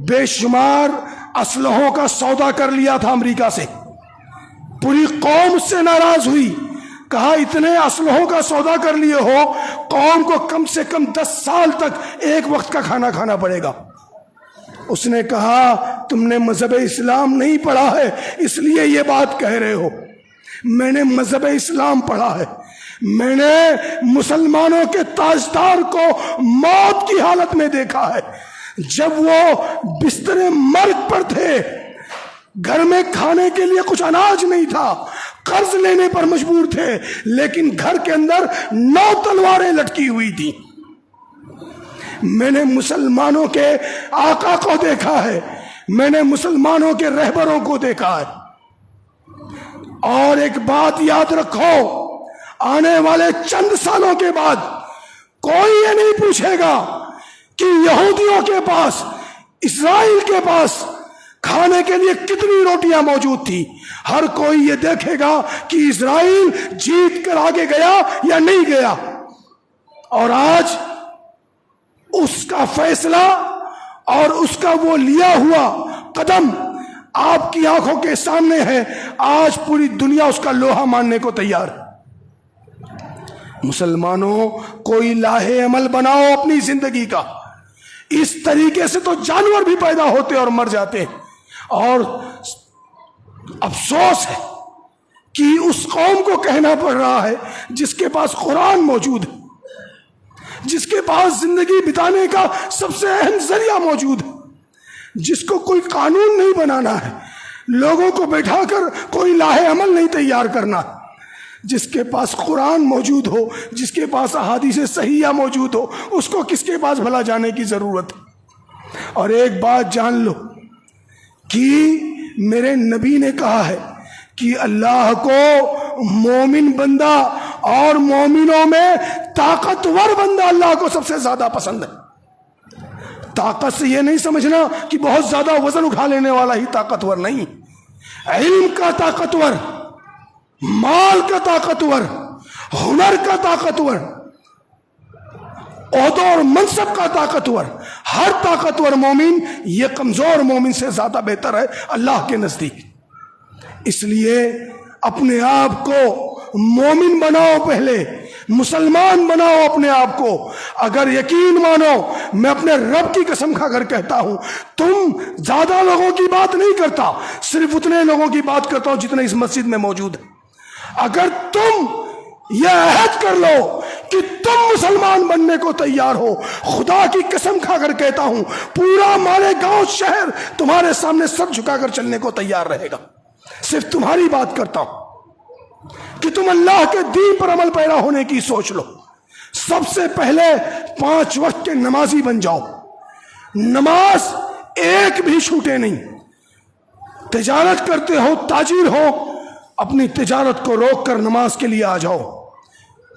بے شمار اسلحوں کا سودا کر لیا تھا امریکہ سے، پوری قوم اس سے ناراض ہوئی، کہا اتنے اسلحوں کا سودا کر لیے ہو، قوم کو کم سے کم 10 سال تک ایک وقت کا کھانا کھانا پڑے گا۔ اس نے کہا تم نے مذہب اسلام نہیں پڑھا ہے اس لیے یہ بات کہہ رہے ہو، میں نے مذہب اسلام پڑھا ہے، میں نے مسلمانوں کے تاجدار کو موت کی حالت میں دیکھا ہے، جب وہ بستر مرگ پر تھے، گھر میں کھانے کے لیے کچھ اناج نہیں تھا، قرض لینے پر مجبور تھے، لیکن گھر کے اندر 9 تلواریں لٹکی ہوئی تھی۔ میں نے مسلمانوں کے آقا کو دیکھا ہے، میں نے مسلمانوں کے رہبروں کو دیکھا ہے۔ اور ایک بات یاد رکھو، آنے والے چند سالوں کے بعد کوئی یہ نہیں پوچھے گا کہ یہودیوں کے پاس، اسرائیل کے پاس کھانے کے لیے کتنی روٹیاں موجود تھی، ہر کوئی یہ دیکھے گا کہ اسرائیل جیت کر آگے گیا یا نہیں گیا۔ اور آج اس کا فیصلہ اور اس کا وہ لیا ہوا قدم آپ کی آنکھوں کے سامنے ہے، آج پوری دنیا اس کا لوہا ماننے کو تیار ہے۔ مسلمانوں، کوئی لاہے عمل بناؤ اپنی زندگی کا، اس طریقے سے تو جانور بھی پیدا ہوتے اور مر جاتے ہیں۔ اور افسوس ہے کہ اس قوم کو کہنا پڑ رہا ہے جس کے پاس قرآن موجود ہے، جس کے پاس زندگی بتانے کا سب سے اہم ذریعہ موجود ہے، جس کو کوئی قانون نہیں بنانا ہے، لوگوں کو بیٹھا کر کوئی لاہے عمل نہیں تیار کرنا، جس کے پاس قرآن موجود ہو، جس کے پاس احادیث صحیحہ موجود ہو، اس کو کس کے پاس بھلا جانے کی ضرورت ہے۔ اور ایک بات جان لو کہ میرے نبی نے کہا ہے کہ اللہ کو مومن بندہ اور مومنوں میں طاقتور بندہ اللہ کو سب سے زیادہ پسند ہے۔ طاقت سے یہ نہیں سمجھنا کہ بہت زیادہ وزن اٹھا لینے والا ہی طاقتور نہیں، علم کا طاقتور، مال کا طاقتور، ہنر کا طاقتور، عہدوں اور منصب کا طاقتور، ہر طاقتور مومن یہ کمزور مومن سے زیادہ بہتر ہے اللہ کے نزدیک۔ اس لیے اپنے آپ کو مومن بناؤ، پہلے مسلمان بناؤ اپنے آپ کو۔ اگر یقین مانو، میں اپنے رب کی قسم کھا کر کہتا ہوں، تم زیادہ لوگوں کی بات نہیں کرتا، صرف اتنے لوگوں کی بات کرتا ہوں جتنے اس مسجد میں موجود ہیں۔ اگر تم یہ عہد کر لو کہ تم مسلمان بننے کو تیار ہو، خدا کی قسم کھا کر کہتا ہوں پورا ہمارے گاؤں شہر تمہارے سامنے سر جھکا کر چلنے کو تیار رہے گا۔ صرف تمہاری بات کرتا ہوں کہ تم اللہ کے دین پر عمل پیرا ہونے کی سوچ لو۔ سب سے پہلے 5 وقت کے نمازی بن جاؤ، نماز ایک بھی چھوٹے نہیں۔ تجارت کرتے ہو، تاجر ہو، اپنی تجارت کو روک کر نماز کے لیے آ جاؤ۔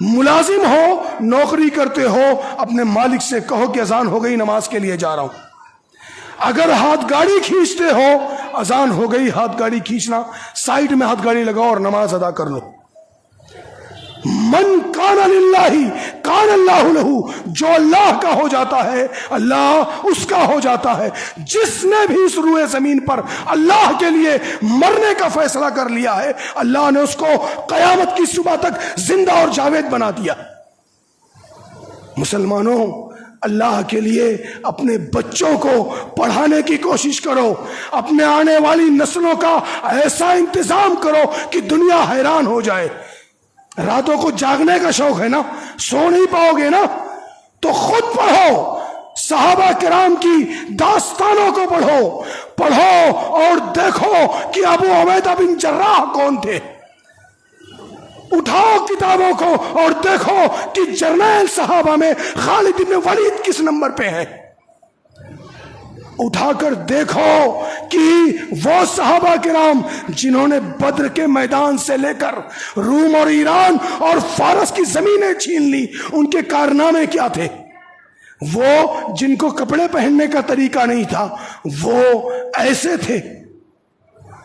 ملازم ہو، نوکری کرتے ہو، اپنے مالک سے کہو کہ اذان ہو گئی، نماز کے لیے جا رہا ہوں۔ اگر ہاتھ گاڑی کھینچتے ہو، اذان ہو گئی، ہاتھ گاڑی کھینچنا، سائیڈ میں ہاتھ گاڑی لگاؤ اور نماز ادا کر لو۔ من کان للہ کان اللہ لہ، جو اللہ کا ہو جاتا ہے اللہ اس کا ہو جاتا ہے۔ جس نے بھی اس روئے زمین پر اللہ کے لیے مرنے کا فیصلہ کر لیا ہے، اللہ نے اس کو قیامت کی صبح تک زندہ اور جاوید بنا دیا۔ مسلمانوں، اللہ کے لیے اپنے بچوں کو پڑھانے کی کوشش کرو، اپنے آنے والی نسلوں کا ایسا انتظام کرو کہ دنیا حیران ہو جائے۔ راتوں کو جاگنے کا شوق ہے نا، سو نہیں پاؤ گے نا، تو خود پڑھو، صحابہ کرام کی داستانوں کو پڑھو اور دیکھو کہ ابو عبیدہ بن جراح کون تھے۔ اٹھاؤ کتابوں کو اور دیکھو کہ جرنیل صحابہ میں خالد بن ولید کس نمبر پہ ہے۔ اٹھا کر دیکھو کہ وہ صحابہ کرام جنہوں نے بدر کے میدان سے لے کر روم اور ایران اور فارس کی زمینیں چھین لی، ان کے کارنامے کیا تھے۔ وہ جن کو کپڑے پہننے کا طریقہ نہیں تھا، وہ ایسے تھے،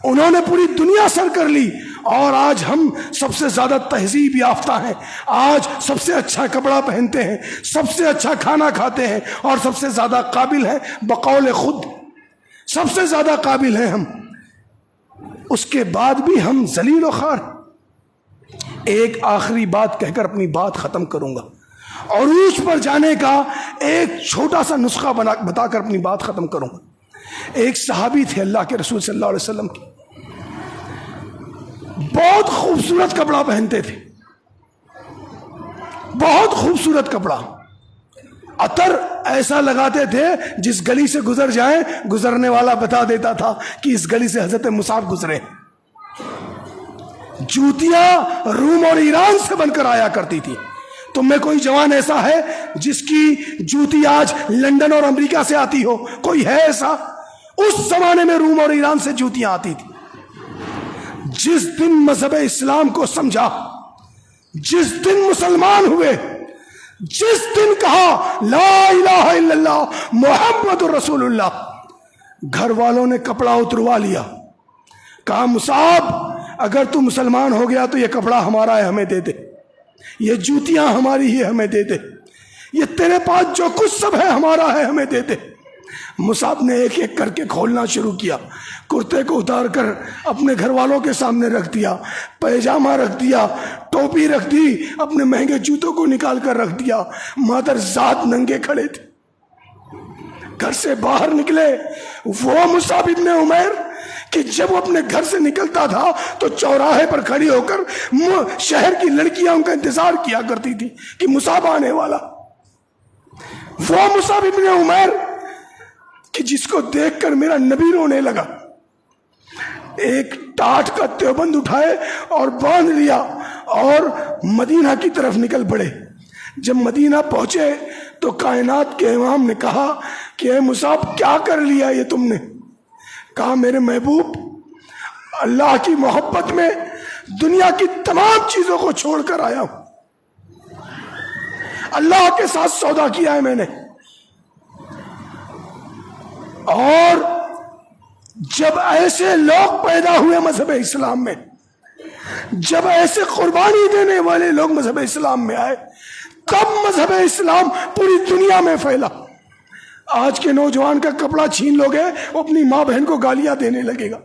انہوں نے پوری دنیا سر کر لی، اور آج ہم سب سے زیادہ تہذیب یافتہ ہیں، آج سب سے اچھا کپڑا پہنتے ہیں، سب سے اچھا کھانا کھاتے ہیں، اور سب سے زیادہ قابل ہیں، بقول خود سب سے زیادہ قابل ہیں ہم، اس کے بعد بھی ہم ذلیل و خوار۔ ایک آخری بات کہہ کر اپنی بات ختم کروں گا، عروج پر جانے کا ایک چھوٹا سا نسخہ بتا کر اپنی بات ختم کروں گا۔ ایک صحابی تھے اللہ کے رسول صلی اللہ علیہ وسلم کے، بہت خوبصورت کپڑا پہنتے تھے، بہت خوبصورت کپڑا، عطر ایسا لگاتے تھے جس گلی سے گزر جائیں گزرنے والا بتا دیتا تھا کہ اس گلی سے حضرت مصعب گزرے۔ جوتیاں روم اور ایران سے بن کر آیا کرتی تھی۔ تم میں کوئی جوان ایسا ہے جس کی جوتی آج لندن اور امریکہ سے آتی ہو؟ کوئی ہے ایسا؟ اس زمانے میں روم اور ایران سے جوتیاں آتی تھی۔ جس دن مذہب اسلام کو سمجھا، جس دن مسلمان ہوئے، جس دن کہا لا الہ الا اللہ محمد رسول اللہ، گھر والوں نے کپڑا اتروا لیا، کہا مصعب اگر تو مسلمان ہو گیا تو یہ کپڑا ہمارا ہے، ہمیں دے دے، یہ جوتیاں ہماری ہی، ہمیں دے دے، یہ تیرے پاس جو کچھ سب ہے ہمارا ہے، ہمیں دے دے۔ مصعب نے ایک ایک کر کے کھولنا شروع کیا، کرتے کو اتار کر اپنے گھر والوں کے سامنے رکھ دیا، پیجامہ رکھ دیا، ٹوپی رکھ دی، اپنے مہنگے جوتوں کو نکال کر رکھ دیا، مادر ذات ننگے کھڑے تھے۔ گھر سے باہر نکلے وہ مصعب ابن عمیر کہ جب وہ اپنے گھر سے نکلتا تھا تو چوراہے پر کھڑی ہو کر شہر کی لڑکیاں ان کا انتظار کیا کرتی تھی کہ مصعب آنے والا۔ وہ مصعب ابن عمیر کہ جس کو دیکھ کر میرا نبی رونے لگا، ایک ٹاٹ کا دیوبند اٹھائے اور باندھ لیا اور مدینہ کی طرف نکل پڑے۔ جب مدینہ پہنچے تو کائنات کے امام نے کہا کہ اے مصعب کیا کر لیا یہ تم نے؟ کہا میرے محبوب اللہ کی محبت میں دنیا کی تمام چیزوں کو چھوڑ کر آیا ہوں، اللہ کے ساتھ سودا کیا ہے میں نے۔ اور جب ایسے لوگ پیدا ہوئے مذہب اسلام میں جب ایسے قربانی دینے والے لوگ مذہب اسلام میں آئے تب مذہب اسلام پوری دنیا میں پھیلا۔ آج کے نوجوان کا کپڑا چھین لو گے وہ اپنی ماں بہن کو گالیاں دینے لگے گا۔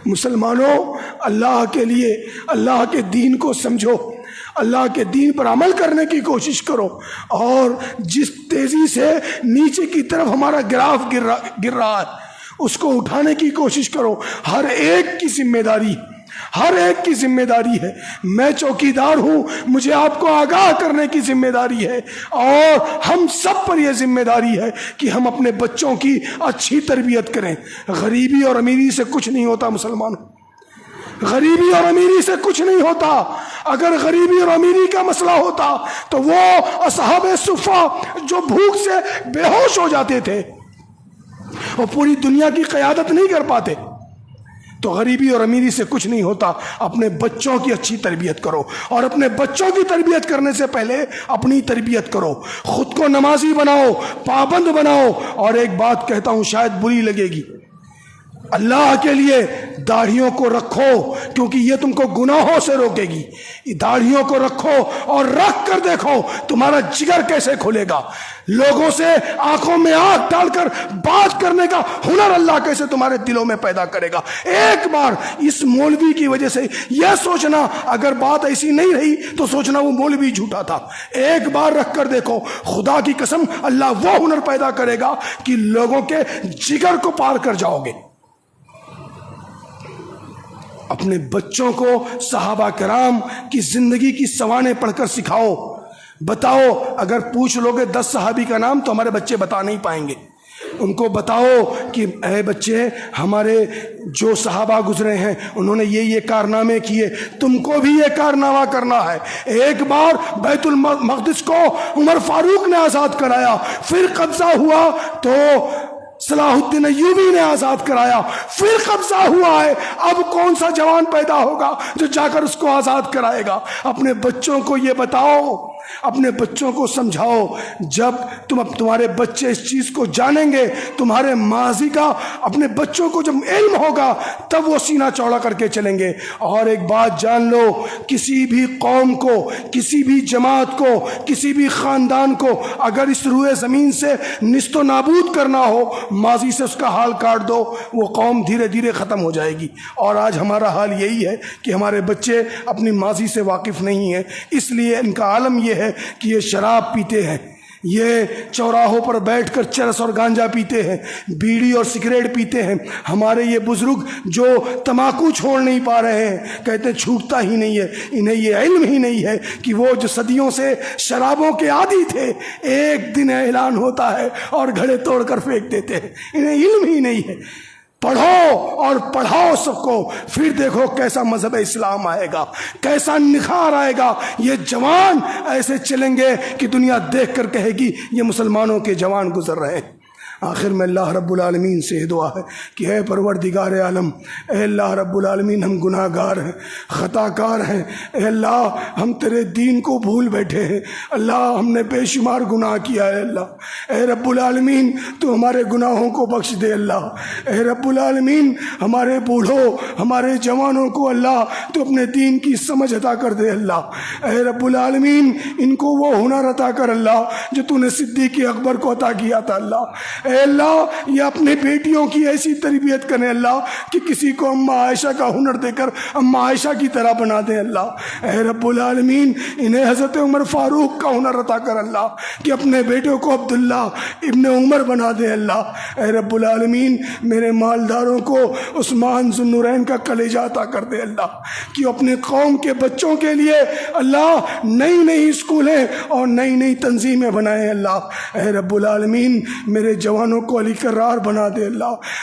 مسلمانوں، اللہ کے لیے اللہ کے دین کو سمجھو، اللہ کے دین پر عمل کرنے کی کوشش کرو، اور جس تیزی سے نیچے کی طرف ہمارا گراف گر رہا ہے اس کو اٹھانے کی کوشش کرو۔ ہر ایک کی ذمہ داری، ہر ایک کی ذمہ داری ہے۔ میں چوکیدار ہوں، مجھے آپ کو آگاہ کرنے کی ذمہ داری ہے، اور ہم سب پر یہ ذمہ داری ہے کہ ہم اپنے بچوں کی اچھی تربیت کریں۔ غریبی اور امیری سے کچھ نہیں ہوتا مسلمانوں، غریبی اور امیری سے کچھ نہیں ہوتا۔ اگر غریبی اور امیری کا مسئلہ ہوتا تو وہ اصحاب صفہ جو بھوک سے بے ہوش ہو جاتے تھے وہ پوری دنیا کی قیادت نہیں کر پاتے۔ تو غریبی اور امیری سے کچھ نہیں ہوتا۔ اپنے بچوں کی اچھی تربیت کرو، اور اپنے بچوں کی تربیت کرنے سے پہلے اپنی تربیت کرو۔ خود کو نمازی بناؤ، پابند بناؤ۔ اور ایک بات کہتا ہوں، شاید بری لگے گی، اللہ کے لیے داڑھیوں کو رکھو، کیونکہ یہ تم کو گناہوں سے روکے گی۔ داڑھیوں کو رکھو اور رکھ کر دیکھو تمہارا جگر کیسے کھلے گا۔ لوگوں سے آنکھوں میں آنکھ ڈال کر بات کرنے کا ہنر اللہ کیسے تمہارے دلوں میں پیدا کرے گا۔ ایک بار اس مولوی کی وجہ سے یہ سوچنا، اگر بات ایسی نہیں رہی تو سوچنا وہ مولوی جھوٹا تھا۔ ایک بار رکھ کر دیکھو، خدا کی قسم اللہ وہ ہنر پیدا کرے گا کہ لوگوں کے جگر کو پار کر جاؤ گے۔ اپنے بچوں کو صحابہ کرام کی زندگی کی سوانح پڑھ کر سکھاؤ۔ بتاؤ، اگر پوچھ لوگے 10 صحابی کا نام تو ہمارے بچے بتا نہیں پائیں گے۔ ان کو بتاؤ کہ اے بچے، ہمارے جو صحابہ گزرے ہیں انہوں نے یہ کارنامے کیے، تم کو بھی یہ کارنامہ کرنا ہے۔ ایک بار بیت المقدس کو عمر فاروق نے آزاد کرایا، پھر قبضہ ہوا تو صلاح الدین ایوبی نے آزاد کرایا، پھر قبضہ ہوا ہے۔ اب کون سا جوان پیدا ہوگا جو جا کر اس کو آزاد کرائے گا؟ اپنے بچوں کو یہ بتاؤ، اپنے بچوں کو سمجھاؤ۔ جب تمہارے بچے اس چیز کو جانیں گے، تمہارے ماضی کا اپنے بچوں کو جب علم ہوگا تب وہ سینہ چوڑا کر کے چلیں گے۔ اور ایک بات جان لو، کسی بھی قوم کو، کسی بھی جماعت کو، کسی بھی خاندان کو اگر اس روئے زمین سے نیست و نابود کرنا ہو، ماضی سے اس کا حال کاٹ دو، وہ قوم دھیرے دھیرے ختم ہو جائے گی۔ اور آج ہمارا حال یہی ہے کہ ہمارے بچے اپنی ماضی سے واقف نہیں ہیں، اس لیے ان کا عالم یہ ہے کہ یہ شراب پیتے ہیں، یہ چوراہوں پر بیٹھ کر چرس اور گانجا پیتے ہیں، بیڑی اور سگریٹ پیتے ہیں۔ ہمارے یہ بزرگ جو تمباکو چھوڑ نہیں پا رہے ہیں، کہتے ہیں چھوٹتا ہی نہیں ہے۔ انہیں یہ علم ہی نہیں ہے کہ وہ جو صدیوں سے شرابوں کے عادی تھے، ایک دن اعلان ہوتا ہے اور گھڑے توڑ کر پھینک دیتے ہیں۔ انہیں علم ہی نہیں ہے۔ پڑھو اور پڑھاؤ سب کو، پھر دیکھو کیسا مذہب اسلام آئے گا، کیسا نکھار آئے گا۔ یہ جوان ایسے چلیں گے کہ دنیا دیکھ کر کہے گی یہ مسلمانوں کے جوان گزر رہے ہیں۔ آخر میں اللہ رب العالمین سے دعا ہے کہ اے پروردگار عالم، اے اللہ رب العالمین، ہم گناہ گار ہیں، خطا کار ہیں، اے اللہ ہم تیرے دین کو بھول بیٹھے ہیں، اللہ ہم نے بے شمار گناہ کیا ہے، اللہ اے رب العالمین تو ہمارے گناہوں کو بخش دے، اللہ اے رب العالمین ہمارے بوڑھوں، ہمارے جوانوں کو اللہ تو اپنے دین کی سمجھ عطا کر دے، اللہ اے رب العالمین ان کو وہ ہنر عطا کر اللہ جو تو نے صدیق اکبر کو عطا کیا تھا، اللہ اے اللہ یہ اپنے بیٹیوں کی ایسی تربیت کریں اللہ کہ کسی کو اماں عائشہ کا ہنر دے کر اماں عائشہ کی طرح بنا دیں، اللہ اے رب العالمین انہیں حضرت عمر فاروق کا ہنر عطا کر اللہ کہ اپنے بیٹوں کو عبداللہ ابن عمر بنا دیں، اللہ اے رب العالمین میرے مالداروں کو عثمان ذو النورین کا کلیجہ عطا کر دے، اللہ کہ اپنے قوم کے بچوں کے لیے اللہ نئی نئی اسکولیں اور نئی نئی تنظیمیں بنائیں، اللہ اے رب العالمین میرے جوانوں کو علی کرار بنا دے،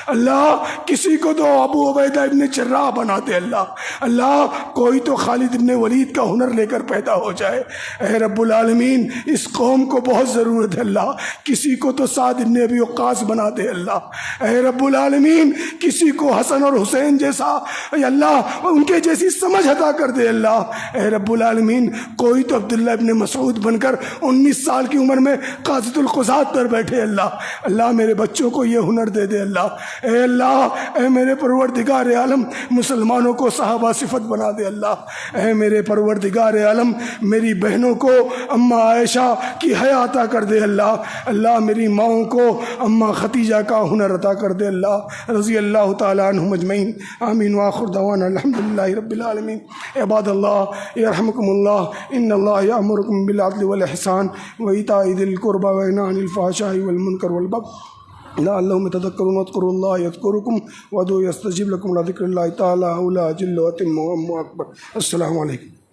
اللہ کسی کو تو ابو عبیدہ ابن جراح بنا دے، اللہ کوئی تو خالد ابن ولید کا ہنر لے کر پیدا ہو جائے، اے رب العالمین اس قوم کو بہت ضرورت ہے، اللہ کسی کو تو سعد ابن ابی وقاص بنا دے، اللہ اے رب العالمین کسی کو حسن اور حسین جیسا اللہ ان کے جیسی سمجھ عطا کر دے، اللہ اے رب العالمین کوئی تو عبداللہ ابن مسعود بن کر 19 سال کی عمر میں قاضی القضات پر بیٹھے، اللہ اللہ میرے بچوں کو یہ ہنر دے دے اللہ، اے اللہ، اے میرے پروردگار عالم مسلمانوں کو صحابہ صفت بنا دے اللہ، اے میرے پروردگار عالم میری بہنوں کو اماں عائشہ کی حیا عطا کر دے اللہ، اللہ میری ماؤں کو اماں ختیجہ کا ہنر عطا کر دے اللہ، رضی اللہ تعالیٰ عنہم اجمعین، آمین وآخر دعوانا الحمدللہ رب العالمین۔ عباد اللہ یرحمکم اللہ، ان اللہ یأمرکم بالعدل والإحسان وإیتاء ذی القربى وینہی عن الفحشاء والمنکر والبغی لعلہم یتذکرون واذکروا اللہ یذکرکم وادعوہ یستجب لکم ولذکر اللہ تعالی اعلی جل واتم وام اکبر۔ السلام علیکم۔